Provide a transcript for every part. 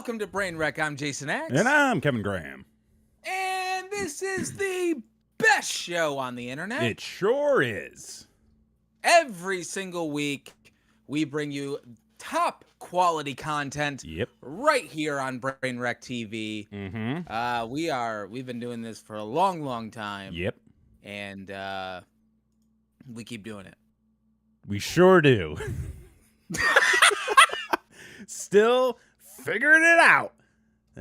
Welcome to Brain Wreck. I'm Jason X. And I'm Kevin Graham. And this is the best show on the internet. It sure is. Every single week, we bring you top quality content right here on Brain Wreck TV. Mm-hmm. We've been doing this for a long, long time. Yep. And we keep doing it. We sure do. Still figuring it out.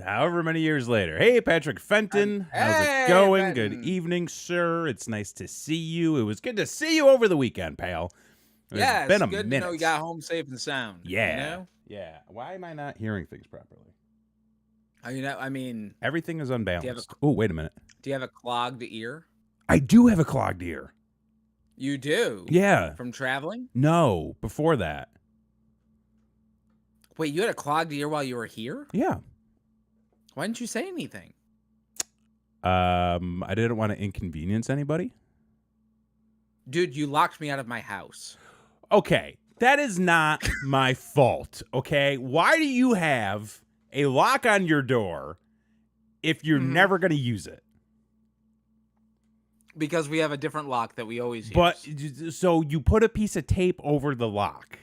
However many years later. Hey, Patrick Fenton. How's it going? Fenton. Good evening, sir. It's nice to see you. It was good to see you over the weekend, pal. It's been a good minute. to know you got home safe and sound. Yeah. You know? Yeah. Why am I not hearing things properly? I mean, everything is unbalanced. Oh, wait a minute. Do you have a clogged ear? I do have a clogged ear. You do? Yeah. From traveling? No, before that. Wait, you had a clogged ear while you were here? Yeah. Why didn't you say anything? I didn't want to inconvenience anybody. Dude, you locked me out of my house. Okay, that is not my fault, okay? Why do you have a lock on your door if you're never going to use it? Because we have a different lock that we always use. But, so you put a piece of tape over the lock,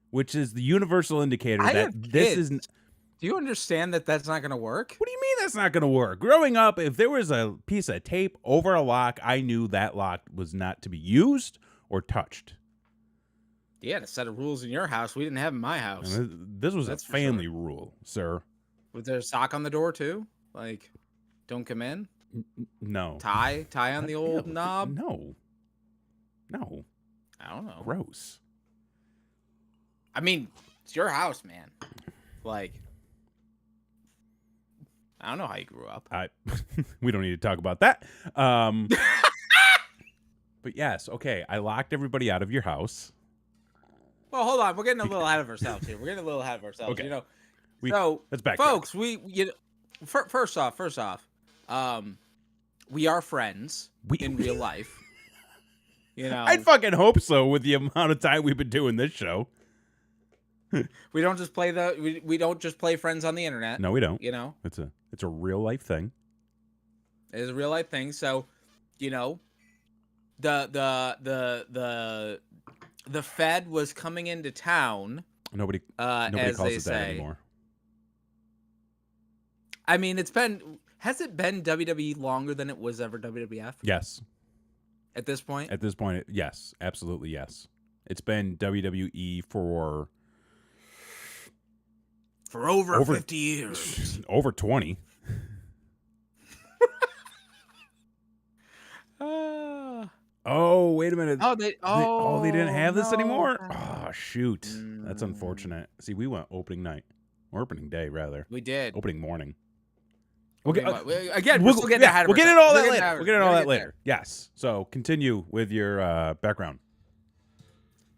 which is the universal indicator that this is... Do you understand that that's not going to work? What do you mean that's not going to work? Growing up, if there was a piece of tape over a lock, I knew that lock was not to be used or touched. You had a set of rules in your house we didn't have in my house. This was a family rule, sir. Was there a sock on the door, too? Like, don't come in? No. Tie on the old knob? No. I don't know. Gross. I mean, it's your house, man. Like... I don't know how you grew up. We don't need to talk about that. But yes, okay. I locked everybody out of your house. Well, hold on. We're getting a little ahead of ourselves here. Okay. Let's back folks, first off, we are friends in real life. You know, I'd fucking hope so with the amount of time we've been doing this show. We don't just play we don't just play friends on the internet. No, we don't. You know, it's a real life thing. It is a real life thing. So, you know, the Fed was coming into town. Nobody as calls they it say. That anymore. I mean, has it been WWE longer than it was ever WWF? Yes. At this point, yes, absolutely yes. It's been WWE for over 50 years. Over 20. Oh, wait a minute. They didn't have this anymore? Oh, shoot. That's unfortunate. See, we went opening day, rather. We did. Opening morning. Okay. Again, we're still getting ahead of We'll get into all that later. We'll get into all that later. Yes. So continue with your background.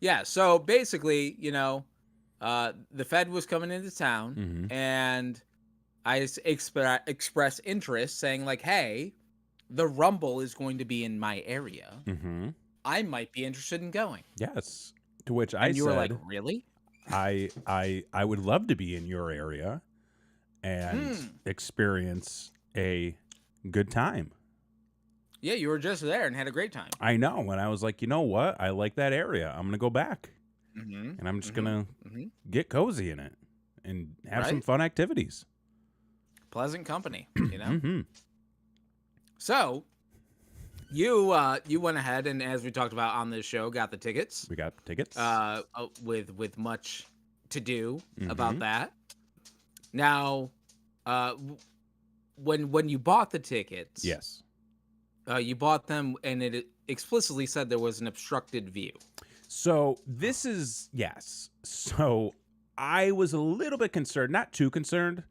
Yeah. So basically, you know, the Fed was coming into town, and I expressed interest, saying like, "Hey, the Rumble is going to be in my area. I might be interested in going." Yes. To which I said, "You were like, really? I would love to be in your area and experience a good time." Yeah, you were just there and had a great time. I know, and I was like, you know what? I like that area. I'm gonna go back, and I'm just gonna get cozy in it and have some fun activities. Pleasant company, you know. So, you went ahead and, as we talked about on this show, got the tickets. We got tickets. With much to do about that. Now, when you bought the tickets, yes, you bought them, and it explicitly said there was an obstructed view. So this is yes. So I was a little bit concerned, not too concerned,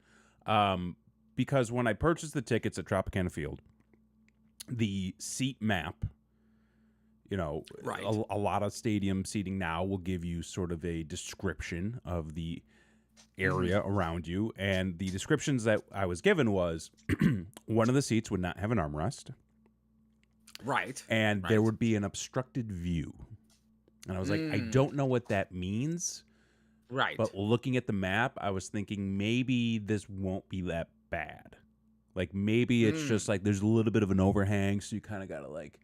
because when I purchased the tickets at Tropicana Field, the seat map, you know, a lot of stadium seating now will give you sort of a description of the area around you. And the descriptions that I was given was one of the seats would not have an armrest. Right. And there would be an obstructed view. And I was like, I don't know what that means, Right. But looking at the map, I was thinking maybe this won't be that bad. Like maybe it's just like there's a little bit of an overhang, so you kind of got to like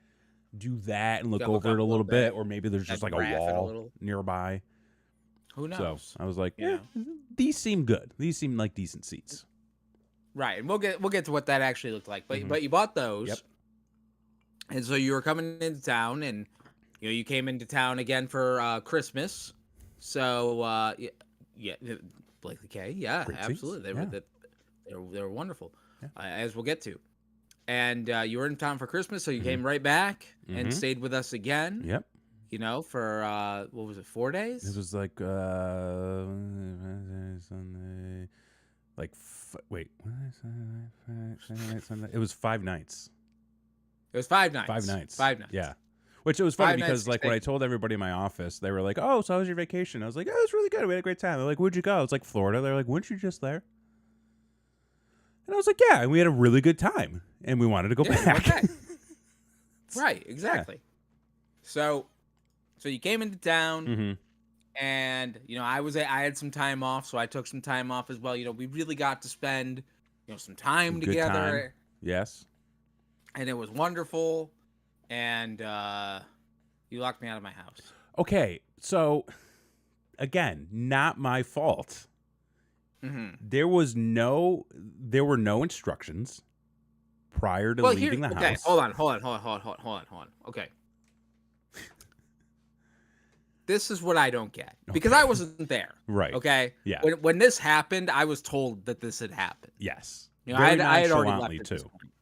do that and look Gotta look over up it a a little little bit, bit, or maybe there's just like a graph it a wall little. nearby. Who So knows? I was like, You know. these seem good. These seem like decent seats. Right, and we'll get to what that actually looked like. But you bought those, Yep. and so you were coming into town, and you came into town again for Christmas. So yeah, Blakely K, yeah, Great absolutely, seats. they were wonderful, Yeah. as we'll get to. And you were in town for Christmas, so you came right back and stayed with us again. Yep. For what was it, 4 days? It was like Sunday, like wait, Sunday. It was 5 nights. It was 5 nights. 5 nights. 5 nights. Yeah. Which it was funny 5 nights, because like when I told everybody in my office, they were like, "Oh, so how was your vacation?" I was like, "Oh, it was really good. We had a great time." They're like, "Where'd you go?" It's like Florida. They're like, "Weren't you just there?" And I was like, "Yeah, and we had a really good time, and we wanted to go back." Okay. Right, exactly. So you came into town, and I had some time off, so I took some time off as well. We really got to spend some time Good together. time. Yes. And it was wonderful. And you locked me out of my house. Okay, so again, not my fault. There were no instructions prior to leaving the house. Okay, hold on. Okay. This is what I don't get, because I wasn't there. Right. Okay. Yeah. When this happened, I was told that this had happened. Yes. I had already left nonchalantly, at this too. point.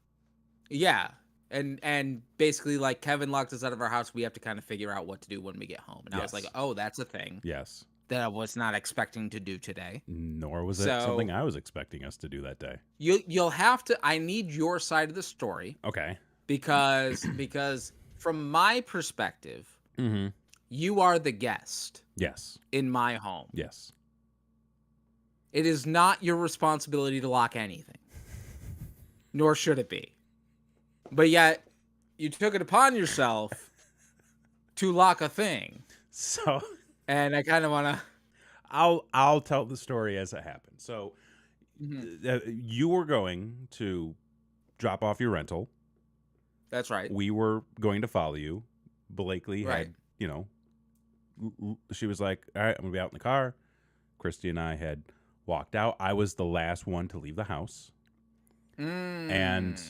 Yeah. And basically, like, Kevin locked us out of our house. We have to kind of figure out what to do when we get home. And I was like, oh, that's a thing Yes. that I was not expecting to do today. Nor was it something I was expecting us to do that day. You'll have to. I need your side of the story. Okay. Because from my perspective, you are the guest. Yes. In my home. Yes. It is not your responsibility to lock anything. Nor should it be. But yet, you took it upon yourself to lock a thing. So, and I kind of want to. I'll tell the story as it happened. So, you were going to drop off your rental. That's right. We were going to follow you. Blakely had, she was like, "All right, I'm gonna be out in the car." Christy and I had walked out. I was the last one to leave the house, and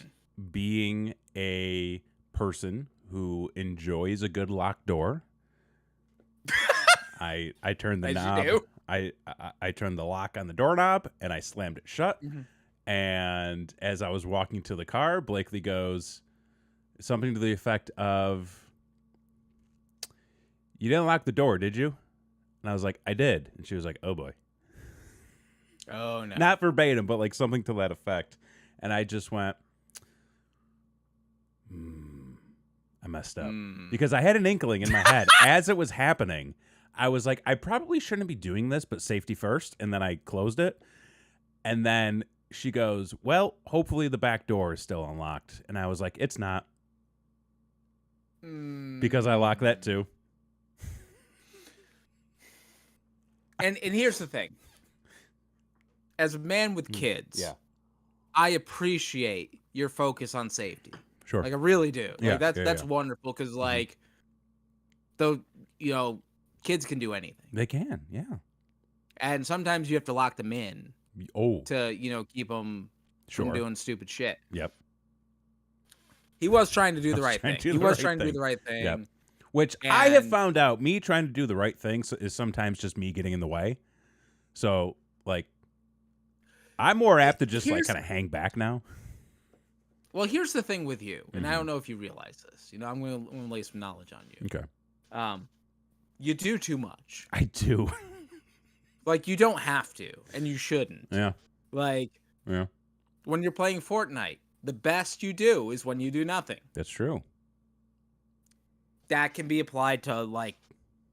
being a person who enjoys a good locked door, I turned the knob. I turned the lock on the doorknob and I slammed it shut. And as I was walking to the car, Blakely goes something to the effect of, "You didn't lock the door, did you?" And I was like, "I did." And she was like, "Oh boy." Oh no. Not verbatim, but like something to that effect. And I just went, I messed up. Because I had an inkling in my head as it was happening. I was like, I probably shouldn't be doing this, but safety first. And then I closed it. And then she goes, "Well, hopefully the back door is still unlocked." And I was like, "It's not." Because I locked that too. And here's the thing. As a man with kids, I appreciate your focus on safety. Sure. Like, I really do. Yeah, Like, that's wonderful, because like, though, kids can do anything. They can, yeah. And sometimes you have to lock them in. To keep them from doing stupid shit. Yep. He was trying to do the right thing. He was trying to do the right thing. Yep. Which I have found out, me trying to do the right thing is sometimes just me getting in the way. So, like, I'm more apt to just like kind of hang back now. Well, here's the thing with you, and I don't know if you realize this. I'm going to lay some knowledge on you. Okay. You do too much. I do. Like, you don't have to, and you shouldn't. Yeah. Like, when you're playing Fortnite, the best you do is when you do nothing. That's true. That can be applied to, like,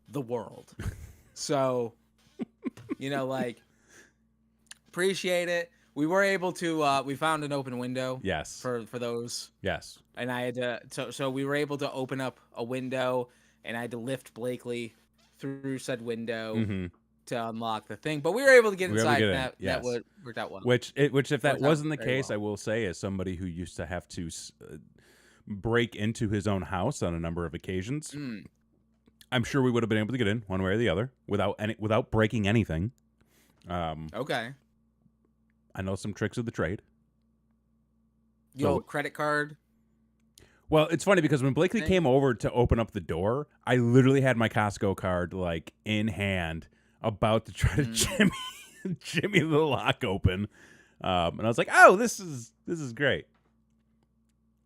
the world. So, like, appreciate it. We were able to, we found an open window. Yes. For those. Yes. And I had to, so we were able to open up a window, and I had to lift Blakely through said window. to unlock the thing, but we were able to get We were able to inside. get in, And that yes. worked out well. Which if that Worked out wasn't the very case, well. I will say, as somebody who used to have to break into his own house on a number of occasions, I'm sure we would have been able to get in one way or the other without breaking anything. Okay. I know some tricks of the trade. Yo, credit card. Well, it's funny because when Blakely came over to open up the door, I literally had my Costco card like in hand, about to try to jimmy the lock open, and I was like, "Oh, this is great,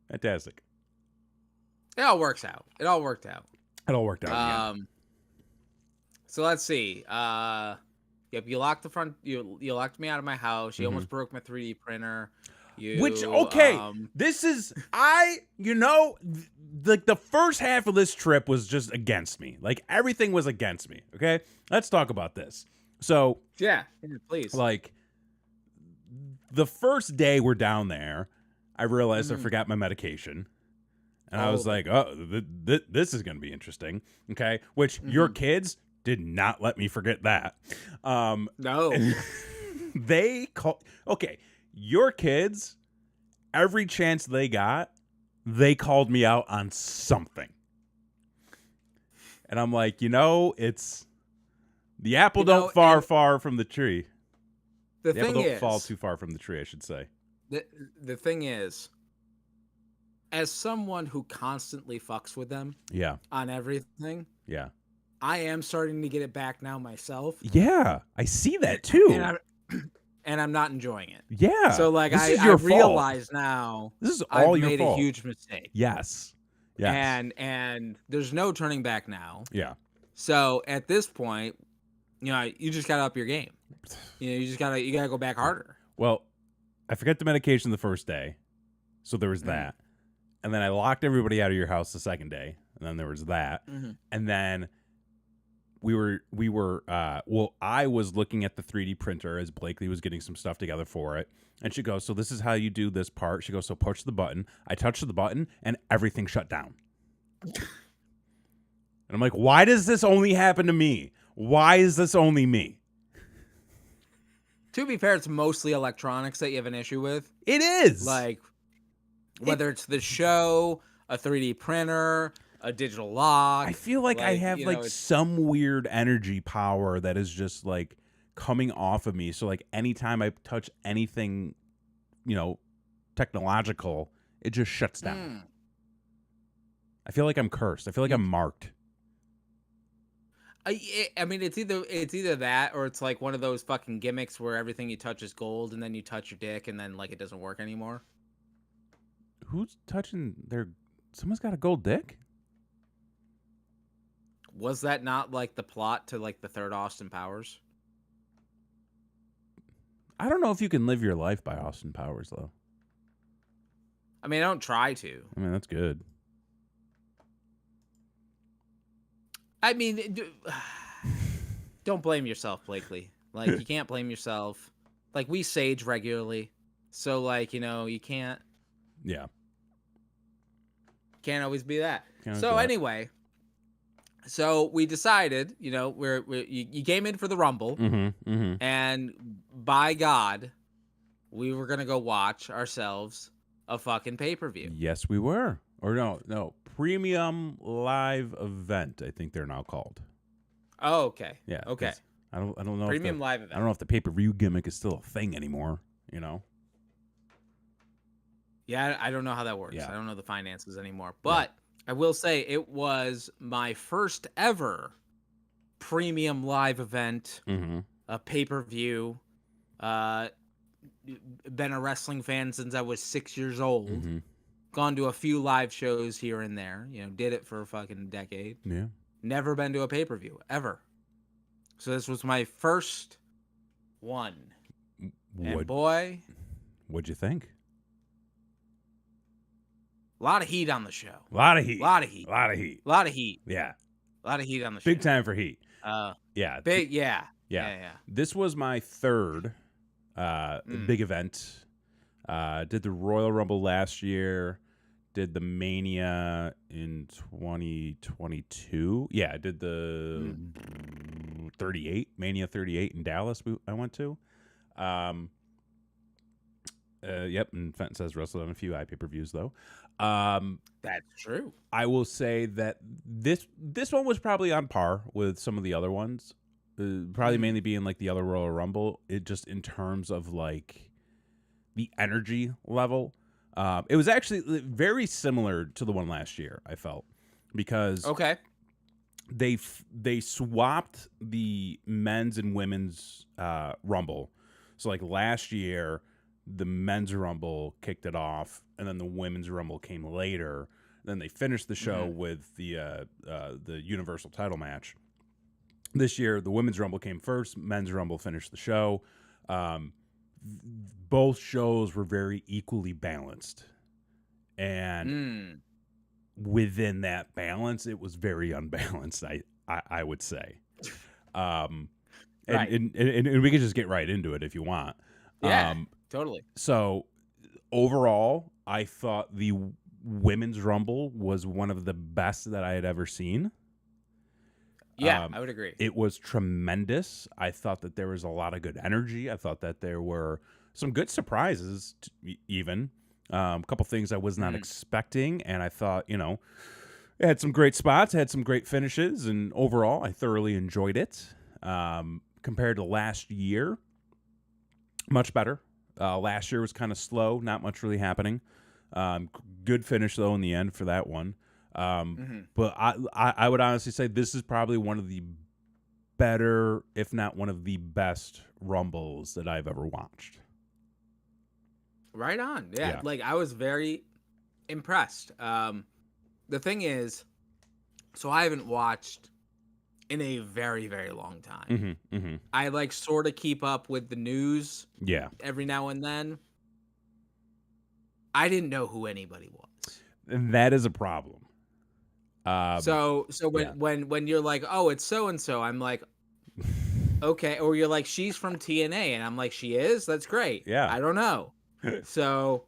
fantastic." It all works out. It all worked out. It all worked out. So let's see. Yep, you locked the front. You locked me out of my house. You almost broke my 3D printer. This is like the first half of this trip was just against me. Like everything was against me. Okay, let's talk about this. So yeah, please. Like the first day we're down there, I realized I forgot my medication. And I was like, oh, this is going to be interesting. Okay. Which your kids did not let me forget that. No. Your kids, every chance they got, they called me out on something. And I'm like, it's the apple don't fall far from the tree. The apple don't fall too far from the tree, I should say. The thing is, as someone who constantly fucks with them on everything, I am starting to get it back now myself. Yeah, I see that too. And I'm not enjoying it. Yeah. So like I realize now this is all I've your made fault. A huge mistake. Yes. And there's no turning back now. Yeah. So at this point, you just gotta up your game. You gotta go back harder. Well, I forgot the medication the first day. So there was that. And then I locked everybody out of your house the second day. And then there was that. And then I was looking at the 3D printer as Blakely was getting some stuff together for it. And she goes, so this is how you do this part. She goes, so push the button. I touched the button and everything shut down. And I'm like, why does this only happen to me? Why is this only me? To be fair, it's mostly electronics that you have an issue with. It is. Like, whether it's the show, a 3D printer, a digital lock. I feel like I have some weird energy power that is just like coming off of me. So like anytime I touch anything, technological, it just shuts down. I feel like I'm cursed. I feel like I'm marked. I mean, it's either that or it's like one of those fucking gimmicks where everything you touch is gold, and then you touch your dick, and then like it doesn't work anymore. Who's touching someone's got a gold dick? Was that not like the plot to like the third Austin Powers? I don't know if you can live your life by Austin Powers though. I mean, I don't try to. I mean, that's good. I mean, don't blame yourself, Blakely. Like, you can't blame yourself. Like, we sage regularly. So, like, you can't. Yeah. Can't always be that. Anyway, so we decided, you came in for the Rumble. And by God, we were going to go watch ourselves a fucking pay-per-view. Yes, we were. Or no. Premium live event, I think they're now called. Oh, okay. Yeah. Okay. I don't know. Premium live event. I don't know if the pay-per-view gimmick is still a thing anymore. Yeah, I don't know how that works. Yeah. I don't know the finances anymore. But I will say it was my first ever premium live event, a pay-per-view. Been a wrestling fan since I was 6 years old. Gone to a few live shows here and there. Did it for a fucking decade. Yeah. Never been to a pay-per-view, ever. So this was my first one. And boy, what'd you think? A lot of heat on the show. A lot of heat. A lot of heat. A lot of heat. A lot of heat. Yeah. A lot of heat on the show. Big time for heat. Yeah. Big. Yeah. This was my third big event. Did the Royal Rumble last year. Did the Mania in 2022. Yeah, I did the 38, Mania 38 in Dallas. I went to. Yep, and Fenton says wrestled on a few iPay-per-views though. That's true. I will say that this one was probably on par with some of the other ones. Probably mainly being like the other Royal Rumble. It just in terms of like the energy level. It was actually very similar to the one last year, I felt, because they swapped the men's and women's Rumble. So like last year, the men's Rumble kicked it off, and then the women's Rumble came later. Then they finished the show with the Universal title match. This year, the women's Rumble came first. Men's Rumble finished the show. Both shows were very equally balanced. And within that balance, it was very unbalanced, I would say. And we can just get right into it if you want. Yeah, totally. So overall, I thought the women's Rumble was one of the best that I had ever seen. Yeah, I would agree. It was tremendous. I thought that there was a lot of good energy. I thought that there were some good surprises, even. A couple things I was not expecting, and I thought, it had some great spots, had some great finishes, and overall, I thoroughly enjoyed it. Compared to last year, much better. Last year was kind of slow, not much really happening. Good finish, though, in the end for that one. But I would honestly say this is probably one of the better, if not one of the best Rumbles that I've ever watched. Right on. Yeah. Like I was very impressed. The thing is, so I haven't watched in a very, very long time. I like sort of keep up with the news. Yeah. Every now and then. I didn't know who anybody was. And that is a problem. So when you're like, oh, it's so and so, I'm like, okay. Or you're like, she's from TNA, and I'm like, she is. That's great. Yeah. I don't know. So,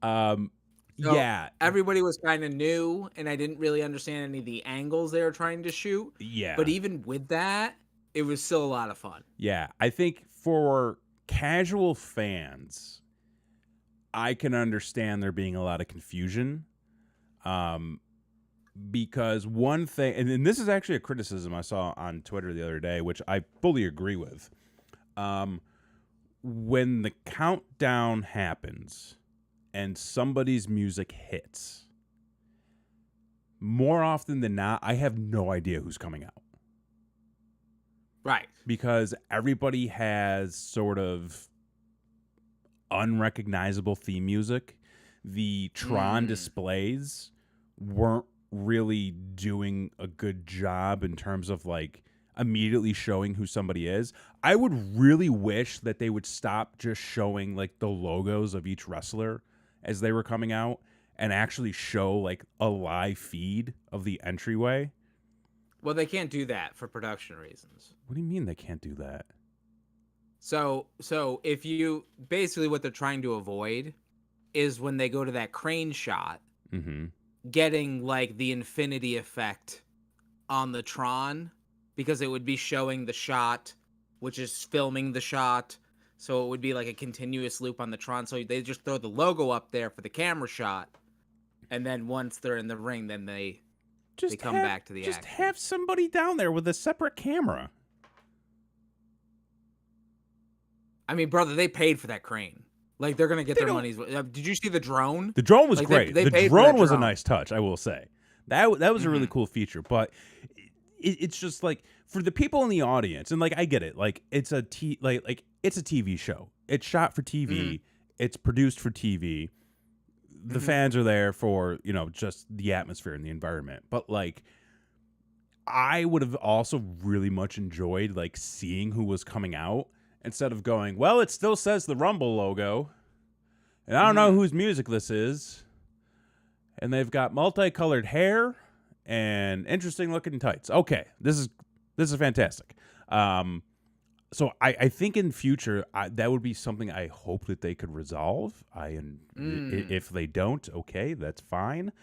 yeah, everybody was kind of new, and I didn't really understand any of the angles they were trying to shoot. Yeah, but even with that, it was still a lot of fun. Yeah, I think for casual fans, I can understand there being a lot of confusion. Because one thing, and this is actually a criticism I saw on Twitter the other day, which I fully agree with. When the countdown happens and somebody's music hits, more often than not, I have no idea who's coming out. Right. Because everybody has sort of unrecognizable theme music. The Tron displays weren't really doing a good job in terms of like immediately showing who somebody is. I would really wish that they would stop just showing like the logos of each wrestler as they were coming out and actually show like a live feed of the entryway. Well, they can't do that for production reasons. What do you mean they can't do that? So if you basically what they're trying to avoid is when they go to that crane shot, getting like the infinity effect on the Tron, because it would be showing the shot, which is filming the shot. So it would be like a continuous loop on the Tron. So they just throw the logo up there for the camera shot. And then once they're in the ring, then they come back to the action. Just have somebody down there with a separate camera. I mean, brother, they paid for that crane. Like, they're going to get their money's worth. Did you see the drone? The drone was like, great. The drone was a nice touch, I will say. That was a really cool feature. But it's just like, for the people in the audience, and like, I get it. Like, it's a it's a TV show. It's shot for TV. It's produced for TV. The fans are there for, just the atmosphere and the environment. But like, I would have also really much enjoyed like seeing who was coming out instead of going, well, it still says the Rumble logo, and I don't know whose music this is, and they've got multicolored hair and interesting looking tights. Okay, this is fantastic. So I think in future that would be something I hope that they could resolve. If they don't, okay, that's fine.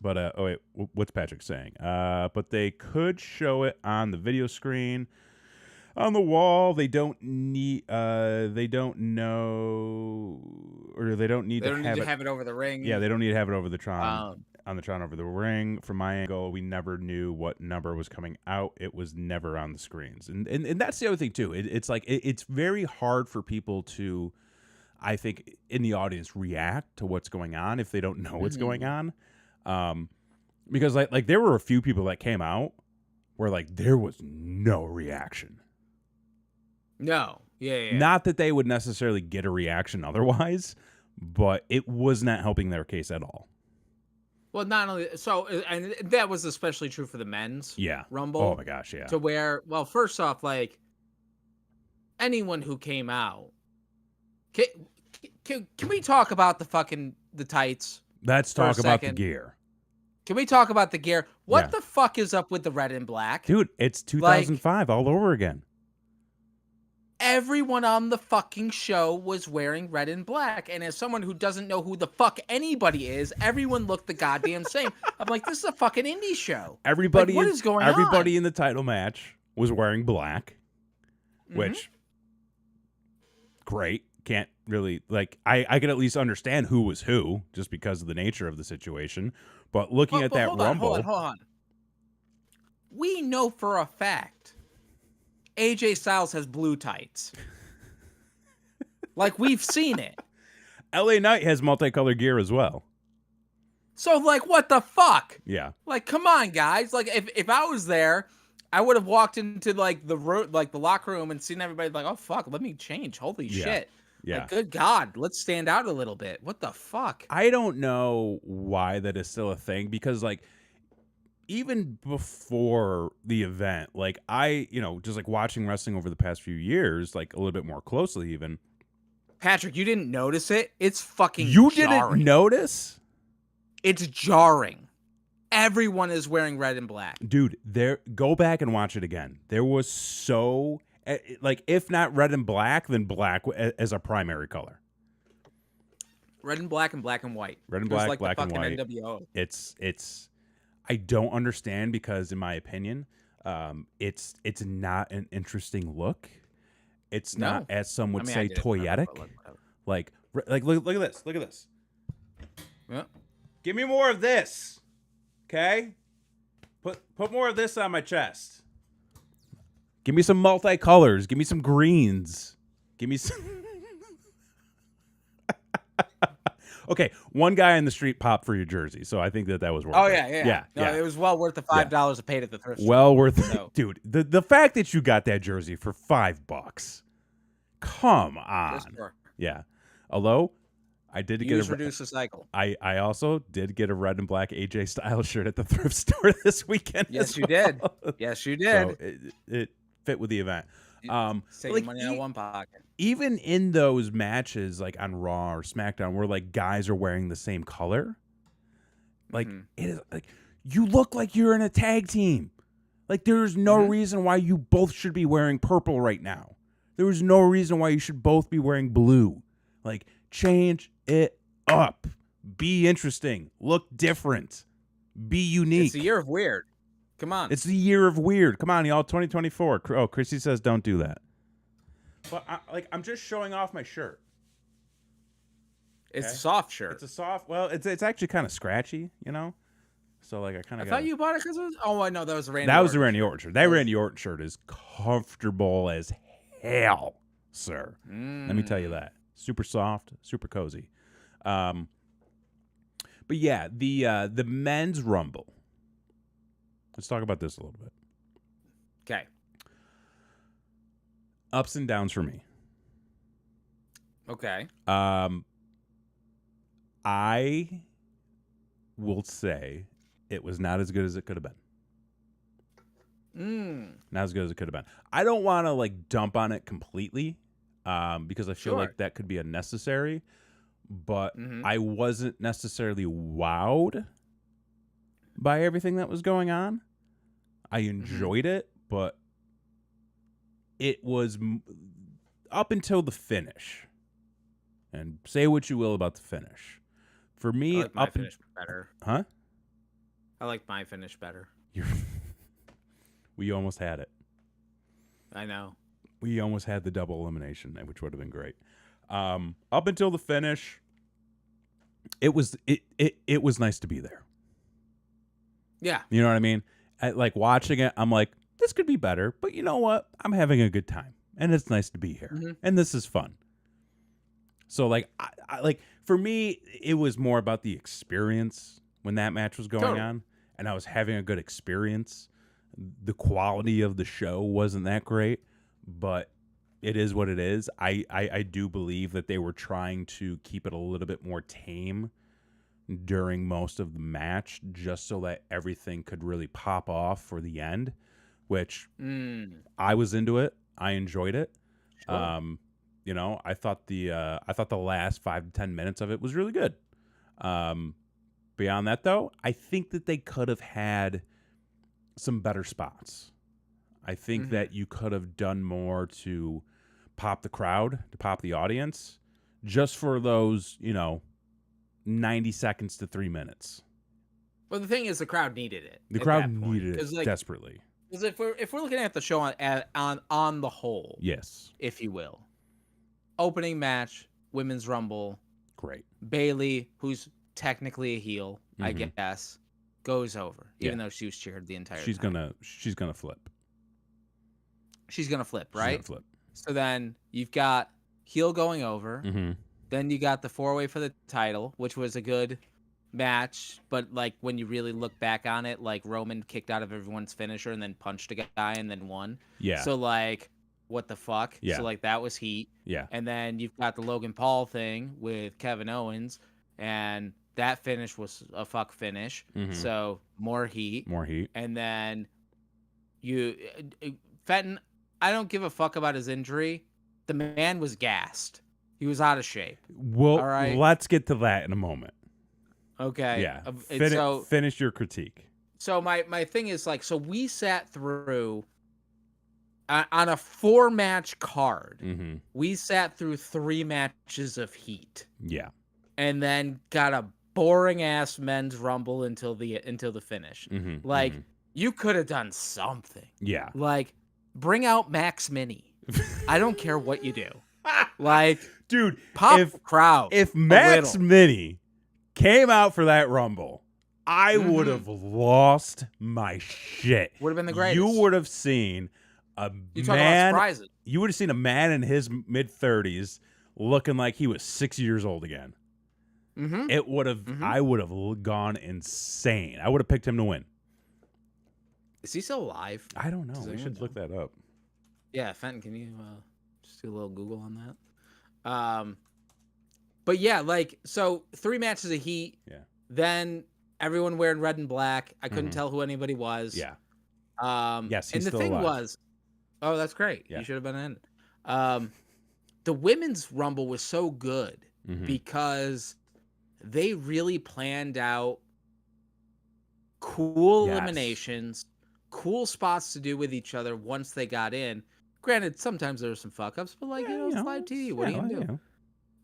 But oh wait, what's Patrick saying? But they could show it on the video screen, on the wall. They don't need. They don't know, or they don't need They to don't have need it. to have it over the ring. Yeah, they don't need to have it over the Tron. Um, On the Tron over the ring. From my angle, we never knew what number was coming out. It was never on the screens, and that's the other thing too. It's like it's very hard for people to, I think, in the audience react to what's going on if they don't know what's going on. Because like there were a few people that came out where like there was no reaction. No. Yeah. Not that they would necessarily get a reaction otherwise, but it was not helping their case at all. Well, not only so, and that was especially true for the men's Rumble. Oh my gosh, yeah. To where, well, first off, like anyone who came out, can we talk about the tights? Let's talk about the gear. Can we talk about the gear? What the fuck is up with the red and black? Dude, it's 2005 all over again. Everyone on the fucking show was wearing red and black. And as someone who doesn't know who the fuck anybody is, everyone looked the goddamn same. I'm like, this is a fucking indie show. Everybody, what is going on? Everybody in the title match was wearing black, which, great. Can't really, like, I can at least understand who was who just because of the nature of the situation. But looking at that Rumble. Hold on. We know for a fact AJ Styles has blue tights. Like, we've seen it. LA Knight has multicolored gear as well. So, like, what the fuck? Yeah. Like, come on, guys. Like, if I was there, I would have walked into, like, the locker room and seen everybody like, oh, fuck, let me change. Holy shit. Yeah. Like, good God, let's stand out a little bit. What the fuck? I don't know why that is still a thing because, like, even before the event, like just like watching wrestling over the past few years, like a little bit more closely even. Patrick, you didn't notice it? It's fucking You jarring. Didn't notice? It's jarring. Everyone is wearing red and black. Dude, go back and watch it again. There was so, like, if not red and black, then black as a primary color. Red and black and white. Red and black, like black the and fucking white. NWO. It's I don't understand because, in my opinion, it's not an interesting look. It's not, as some would say, toyetic. Like look at this. Look at this. Yeah. Give me more of this. Okay? Put more of this on my chest. Give me some multicolors. Give me some greens. Give me some. Okay, one guy in the street popped for your jersey, so I think that was worth it. Oh, yeah. No, it was well worth the $5 I paid at the thrift store. Well worth it. Dude, the fact that you got that jersey for $5, come on. Yeah. Although, I did get reduce the cycle. I also did get a red and black AJ Styles shirt at the thrift store this weekend. Yes, you did. Yes, you did. So it fit with the event. Save money out of one pocket. Even in those matches, like on Raw or SmackDown, where like guys are wearing the same color, like it is like you look like you're in a tag team. Like there's no reason why you both should be wearing purple right now. There is no reason why you should both be wearing blue. Like change it up, be interesting, look different, be unique. It's the year of weird. Come on. It's the year of weird. Come on, y'all. 2024. Oh, Chrissy says don't do that. But I'm just showing off my shirt. It's a soft shirt. It's a soft. Well, it's actually kind of scratchy, you know. So like I kind of. I thought you bought it because it was. Oh, I know that was a Randy. That was the Randy Orton shirt. That Randy Orton shirt is comfortable as hell, sir. Let me tell you that. Super soft, super cozy. But yeah, the men's Rumble. Let's talk about this a little bit. Okay. Ups and downs for me. Okay. I will say it was not as good as it could have been. Not as good as it could have been. I don't want to like dump on it completely because I feel like that could be unnecessary. But I wasn't necessarily wowed by everything that was going on. I enjoyed it, but it was up until the finish. And say what you will about the finish. For me, I like my finish better. Huh? I like my finish better. We almost had it. I know. We almost had the double elimination, which would have been great. Up until the finish, it was nice to be there. Yeah. You know what I mean? Like watching it, I'm like, this could be better, but you know what? I'm having a good time, and it's nice to be here, and this is fun. So like, I like for me, it was more about the experience when that match was going on, and I was having a good experience. The quality of the show wasn't that great, but it is what it is. I do believe that they were trying to keep it a little bit more tame during most of the match, just so that everything could really pop off for the end, which I was into it. I enjoyed it. Sure. You know, I thought the last 5 to 10 minutes of it was really good. Beyond that, though, I think that they could have had some better spots. I think that you could have done more to pop the crowd, to pop the audience, just for those, 90 seconds to 3 minutes. Well, the thing is, the crowd needed it. The crowd needed it desperately. Because if we're looking at the show on the whole, yes, if you will, opening match, Women's Rumble, great. Bayley, who's technically a heel, I guess, goes over, even though she was cheered the entire time. She's gonna flip. She's gonna flip, right? She's gonna flip. So then you've got heel going over. Then you got the 4-way for the title, which was a good match, but like when you really look back on it, like Roman kicked out of everyone's finisher and then punched a guy and then won. Yeah. So like, what the fuck? Yeah. So like that was heat. Yeah. And then you've got the Logan Paul thing with Kevin Owens, and that finish was a fuck finish. So more heat. More heat. And then Fenton, I don't give a fuck about his injury. The man was gassed. He was out of shape. Well, all right? Let's get to that in a moment. Okay. Yeah. Finish your critique. So my thing is like, so we sat through on a 4-match card. We sat through 3 matches of heat. Yeah. And then got a boring ass men's rumble until the finish. You could have done something. Yeah. Like, bring out Max Mini. I don't care what you do. Like, dude, pop crowd. If Max Mini came out for that rumble, I would have lost my shit. Would have been the greatest. You would have seen a man. You would have seen a man in his mid-30s looking like he was 6 years old again. It would have. I would have gone insane. I would have picked him to win. Is he still alive? I don't know. We should look that up. Yeah, Fenton, can you just do a little Google on that? But yeah, like, so 3 matches of heat. Yeah. Then everyone wearing red and black. I couldn't tell who anybody was. Yeah. Yes, he's and the thing alive. Was, oh, that's great. Yeah. You should have been in. The women's rumble was so good because they really planned out cool eliminations, cool spots to do with each other once they got in. Granted, sometimes there were some fuck ups, but like, it's live TV. What are you gonna do?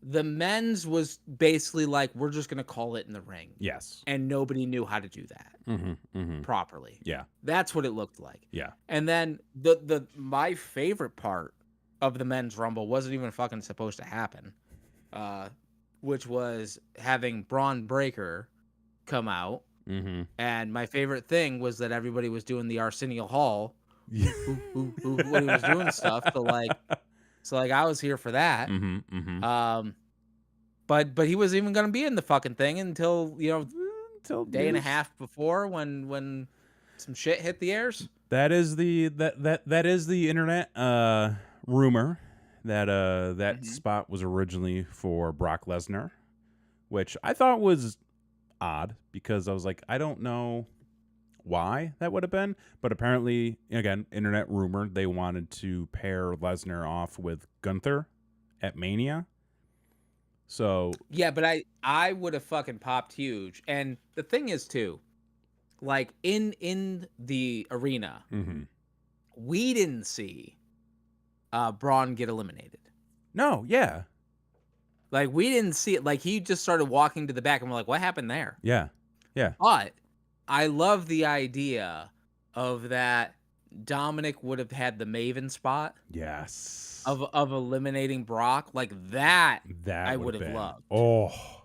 The men's was basically like, we're just gonna call it in the ring. Yes. And nobody knew how to do that properly. Yeah. That's what it looked like. Yeah. And then my favorite part of the men's rumble wasn't even fucking supposed to happen. Which was having Braun Breaker come out. And my favorite thing was that everybody was doing the Arsenio Hall when he was doing stuff. So like I was here for that. But he wasn't even gonna be in the fucking thing until a day and a half before when some shit hit the airs. That is the that is the internet rumor. That spot was originally for Brock Lesnar, which I thought was odd because I was like, I don't know why that would have been, but apparently, again, internet rumor, they wanted to pair Lesnar off with Gunther at Mania. So yeah, but I would have fucking popped huge. And the thing is too, like in the arena, we didn't see Braun get eliminated. No, yeah. Like, we didn't see it. Like, he just started walking to the back, and we're like, what happened there? Yeah, yeah. But I love the idea of that Dominic would have had the Maven spot Yes. of eliminating Brock. Like that I Would would have have been. loved. Oh.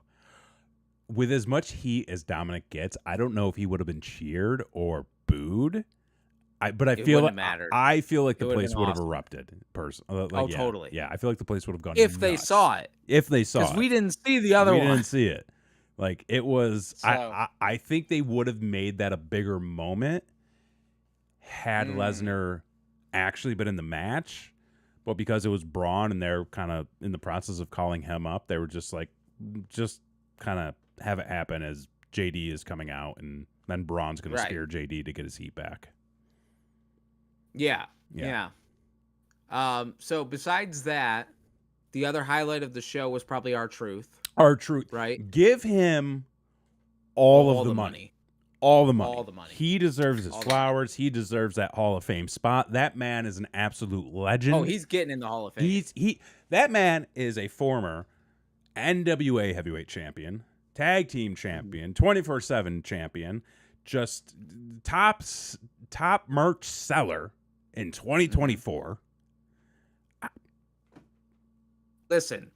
With as much heat as Dominic gets, I don't know if he would have been cheered or booed. But I It feel wouldn't like have mattered. I feel like It the would have place been would have awesome. erupted. Oh, totally. Yeah, I feel like the place would have gone If they nuts. saw it. If they saw Because it. we didn't see the other We one. didn't see it. Like it was. So- I think they would have made that a bigger moment had Lesnar actually been in the match, but because it was Braun and they're kind of in the process of calling him up, they were just like, just kind of have it happen as JD is coming out, and then Braun's going to spear JD to get his heat back. Yeah. So besides that, the other highlight of the show was probably R-Truth. R-Truth, right? Give him all of the money. All the money. All the money. He deserves his flowers. He deserves that Hall of Fame spot. That man is an absolute legend. Oh, he's getting in the Hall of Fame. That man is a former NWA heavyweight champion, tag team champion, 24/7 champion, just top merch seller in 2024. Listen,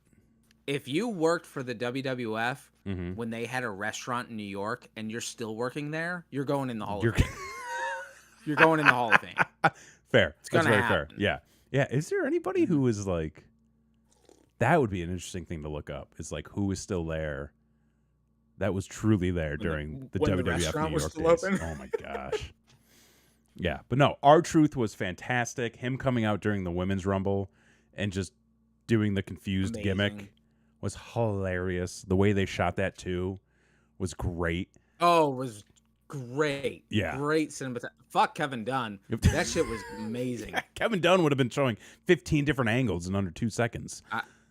if you worked for the WWF when they had a restaurant in New York and you're still working there, you're going in the Hall of Fame. You're going in the Hall of Fame. Fair. It's gonna happen. Fair. Yeah. Yeah. Is there anybody who is like, that would be an interesting thing to look up. Is like, who is still there that was truly there during the WWF New York days. Open. Oh my gosh. Yeah. But no, R-Truth was fantastic. Him coming out during the Women's Rumble and just doing the confused gimmick was hilarious. The way they shot that too was great. Oh, it was great. Yeah. Great cinematography. Fuck Kevin Dunn. That shit was amazing. Kevin Dunn would have been showing 15 different angles in under 2 seconds.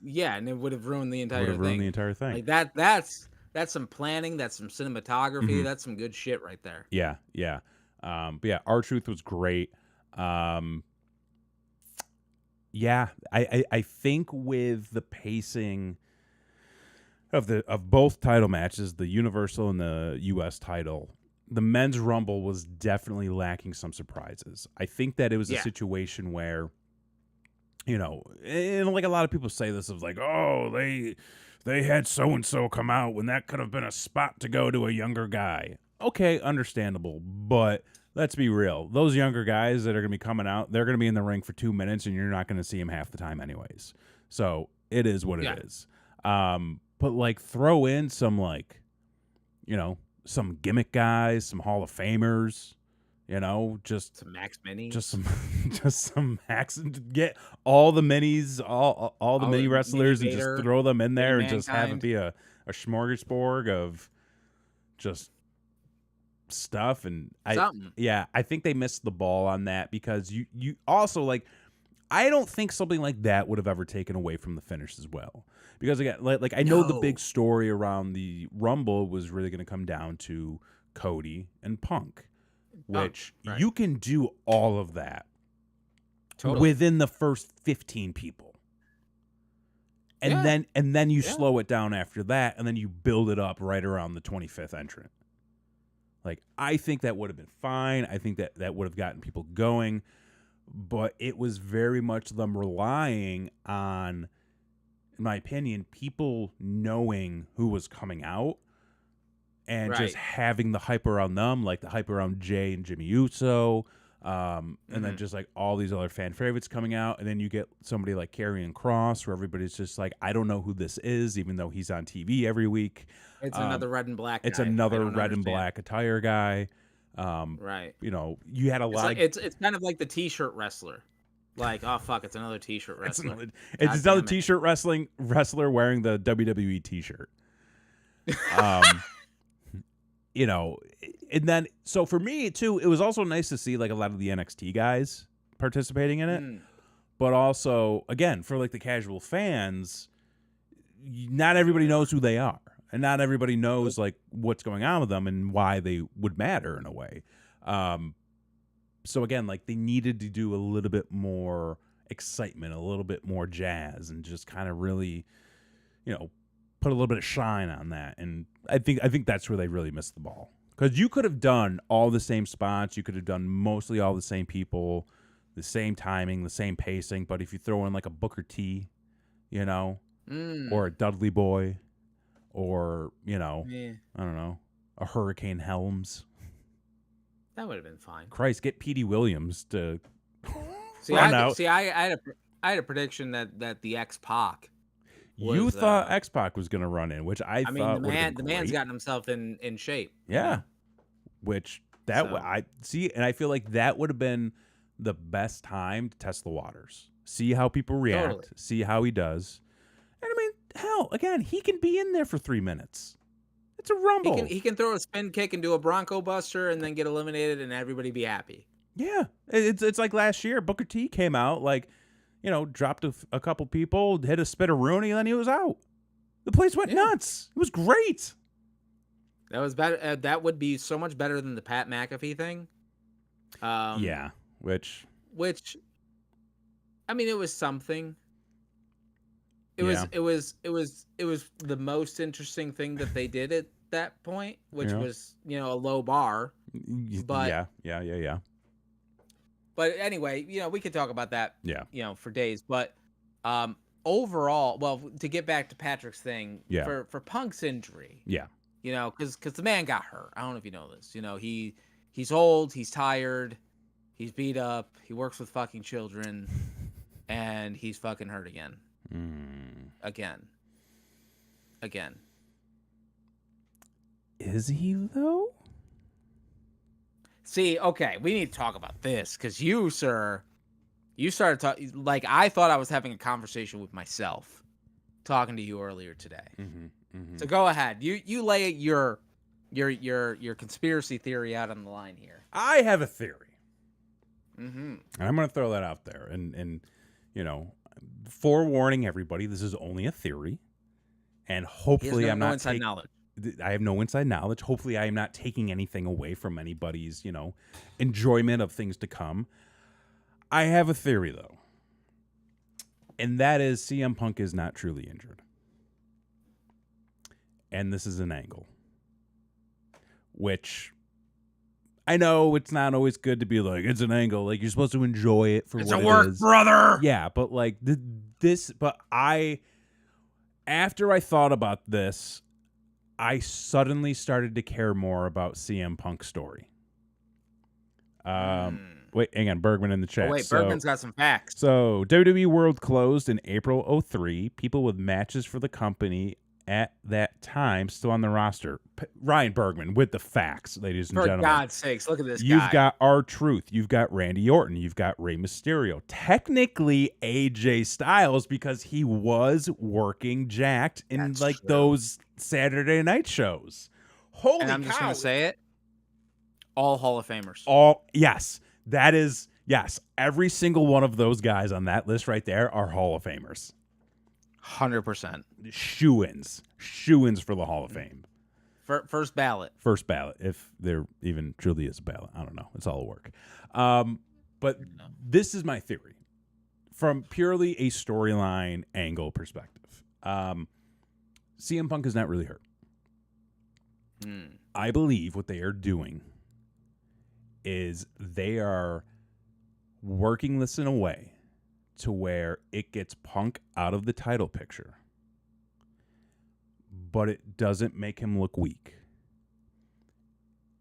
Yeah, and it would have ruined the entire thing. Would have ruined the entire thing. Like that's some planning, that's some cinematography, that's some good shit right there. Yeah, yeah. But yeah, R-Truth was great. Yeah, I think with the pacing of both title matches, the Universal and the US title, the men's Rumble was definitely lacking some surprises. I think that it was a situation where, you know, and like a lot of people say this, of like, oh, they had so-and-so come out when that could have been a spot to go to a younger guy. Okay, understandable, but let's be real. Those younger guys that are going to be coming out, they're going to be in the ring for 2 minutes, and you're not going to see them half the time anyways. So it is what it is. But like throw in some like, you know, some gimmick guys, some Hall of Famers, you know, just some Max Minis, just some Max, and get all the minis, all the mini wrestlers, and just throw them in there and just have it be a smorgasbord of just stuff. And I think they missed the ball on that, because you also, like, I don't think something like that would have ever taken away from the finish as well, because again, like I know the big story around the Rumble was really going to come down to Cody and Punk, which you can do all of that within the first 15 people. And then you slow it down after that, and then you build it up right around the 25th entrant. Like, I think that would have been fine. I think that would have gotten people going, but it was very much them relying on, in my opinion, people knowing who was coming out and just having the hype around them, like the hype around Jay and Jimmy Uso, and then just like all these other fan favorites coming out. And then you get somebody like Karrion Kross, where everybody's just like, I don't know who this is, even though he's on TV every week. It's another red and black guy. It's another red and black attire guy. You know, you had a lot. It's kind of like the T-shirt wrestler. Like, oh fuck, it's another T-shirt wrestler. It's another T-shirt wrestler wearing the WWE T-shirt. You know, and then so for me too, it was also nice to see like a lot of the NXT guys participating in it, but also again for like the casual fans, not everybody knows who they are. And not everybody knows like what's going on with them and why they would matter in a way. So again, like they needed to do a little bit more excitement, a little bit more jazz, and just kind of really, you know, put a little bit of shine on that. And I think that's where they really missed the ball, Because you could have done all the same spots. You could have done mostly all the same people, the same timing, the same pacing. But if you throw in like a Booker T, you know, or a Dudley Boy, or, you know, I don't know, a Hurricane Helms. That would have been fine. Christ, get Petey Williams to run out. I had a prediction that the X-Pac. You thought X-Pac was going to run in, which I thought would have been the man's gotten himself in shape. Yeah. You know? Which I see, and I feel like that would have been the best time to test the waters. See how people react, Totally. See how he does. And I mean, hell, again, he can be in there for 3 minutes. It's a rumble. He can throw a spin kick and do a Bronco Buster and then get eliminated and everybody be happy. Yeah. It's like last year, Booker T came out, like, you know, dropped a couple people, hit a spitteroonie, and then he was out. The place went nuts. It was great. That was better. That would be so much better than the Pat McAfee thing. Yeah, which I mean, it was something. It was the most interesting thing that they did at that point, which was, you know, a low bar. But yeah. But anyway, you know, we could talk about that, you know, for days. But overall, well, to get back to Patrick's thing, for Punk's injury, you know, because the man got hurt. I don't know if you know this. You know, he's old, he's tired, he's beat up, he works with fucking children, and he's fucking hurt again. Again. Is he, though? See, okay, we need to talk about this, because you, sir, you started talking, like, I thought I was having a conversation with myself talking to you earlier today. So go ahead. You lay your conspiracy theory out on the line here. I have a theory. And I'm going to throw that out there. And, you know, forewarning everybody, this is only a theory. And hopefully I'm not inside knowledge. I have no inside knowledge. Hopefully I am not taking anything away from anybody's, you know, enjoyment of things to come. I have a theory, though. And that is CM Punk is not truly injured. And this is an angle. Which I know it's not always good to be like, it's an angle. Like, you're supposed to enjoy it for what it is. It's a work, brother! Yeah, but like after I thought about this, I suddenly started to care more about CM Punk's story. Wait, hang on, Bergman in the chat. Bergman's got some facts. So, WWE World closed in April 2003. People with matches for the company at that time still on the roster. Ryan Bergman with the facts, ladies and gentlemen. For God's sakes, look at this guy. You've got R-Truth. You've got Randy Orton. You've got Rey Mysterio. Technically, AJ Styles, because he was working jacked in those Saturday night shows. Holy cow. And I'm just going to say it. All Hall of Famers. Yes. That is, yes. Every single one of those guys on that list right there are Hall of Famers. 100%. Shoo-ins for the Hall of Fame. First ballot. First ballot, if there even truly is a ballot. I don't know. It's all work. But this is my theory from purely a storyline angle perspective. CM Punk is not really hurt. I believe what they are doing is they are working this in a way to where it gets Punk out of the title picture, but it doesn't make him look weak.